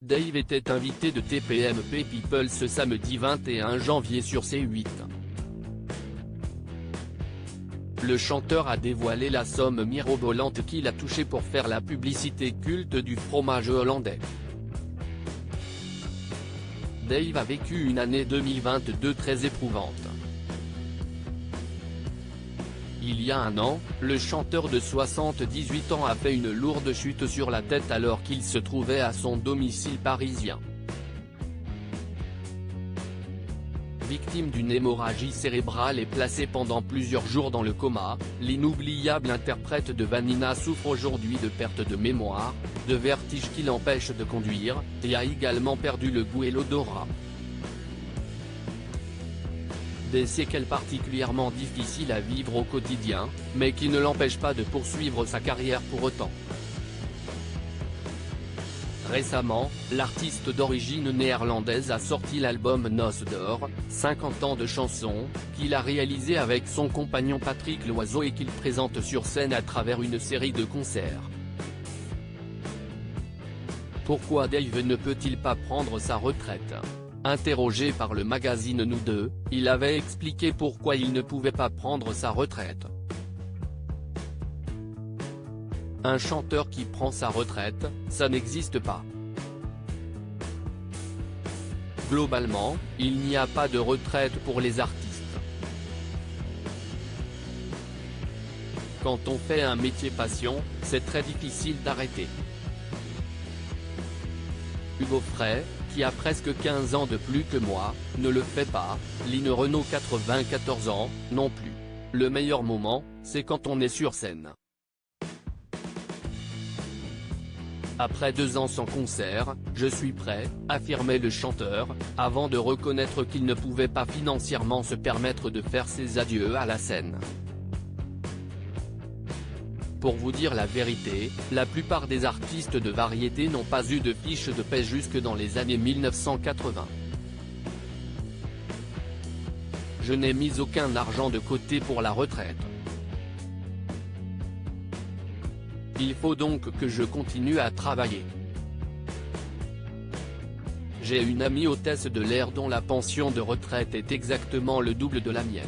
Dave était invité de TPMP People ce samedi 21 janvier sur C8. Le chanteur a dévoilé la somme mirobolante qu'il a touchée pour faire la publicité culte du fromage hollandais. Dave a vécu une année 2022 très éprouvante. Il y a un an, le chanteur de 78 ans a fait une lourde chute sur la tête alors qu'il se trouvait à son domicile parisien. Victime d'une hémorragie cérébrale et placé pendant plusieurs jours dans le coma, l'inoubliable interprète de Vanina souffre aujourd'hui de perte de mémoire, de vertiges qui l'empêchent de conduire, et a également perdu le goût et l'odorat. Des séquelles particulièrement difficiles à vivre au quotidien, mais qui ne l'empêchent pas de poursuivre sa carrière pour autant. Récemment, l'artiste d'origine néerlandaise a sorti l'album Noces d'or, 50 ans de chansons, qu'il a réalisé avec son compagnon Patrick Loiseau et qu'il présente sur scène à travers une série de concerts. Pourquoi Dave ne peut-il pas prendre sa retraite ? Interrogé par le magazine Nous Deux, il avait expliqué pourquoi il ne pouvait pas prendre sa retraite. Un chanteur qui prend sa retraite, ça n'existe pas. Globalement, il n'y a pas de retraite pour les artistes. Quand on fait un métier passion, c'est très difficile d'arrêter. Hugo Frey, qui a presque 15 ans de plus que moi, ne le fait pas, Lynn Renaud 94 ans, non plus. Le meilleur moment, c'est quand on est sur scène. Après 2 ans sans concert, je suis prêt, affirmait le chanteur, avant de reconnaître qu'il ne pouvait pas financièrement se permettre de faire ses adieux à la scène. Pour vous dire la vérité, la plupart des artistes de variété n'ont pas eu de fiche de paie jusque dans les années 1980. Je n'ai mis aucun argent de côté pour la retraite. Il faut donc que je continue à travailler. J'ai une amie hôtesse de l'air dont la pension de retraite est exactement le double de la mienne.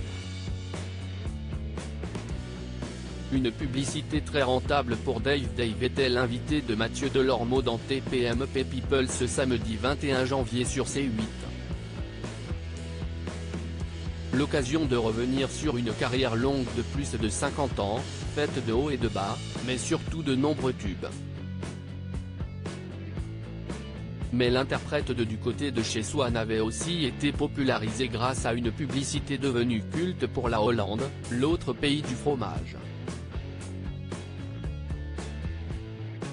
Une publicité très rentable pour Dave. Dave était l'invité de Mathieu Delormeau dans TPMP People ce samedi 21 janvier sur C8. L'occasion de revenir sur une carrière longue de plus de 50 ans, faite de hauts et de bas, mais surtout de nombreux tubes. Mais l'interprète de Du côté de chez Swan avait aussi été popularisé grâce à une publicité devenue culte pour la Hollande, l'autre pays du fromage.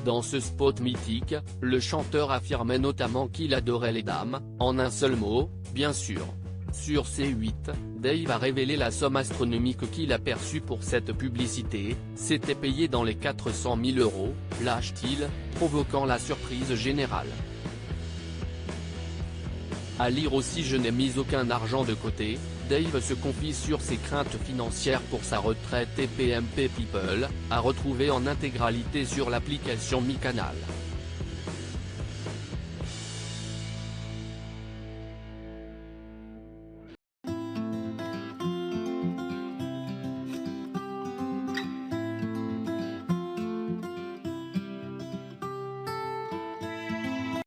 Dans ce spot mythique, le chanteur affirmait notamment qu'il adorait les dames, en un seul mot, bien sûr. Sur C8, Dave a révélé la somme astronomique qu'il a perçue pour cette publicité, c'était payé dans les 400 000 €, lâche-t-il, provoquant la surprise générale. À lire aussi Je n'ai mis aucun argent de côté, Dave se confie sur ses craintes financières pour sa retraite. TPMP People, à retrouver en intégralité sur l'application Mi Canal.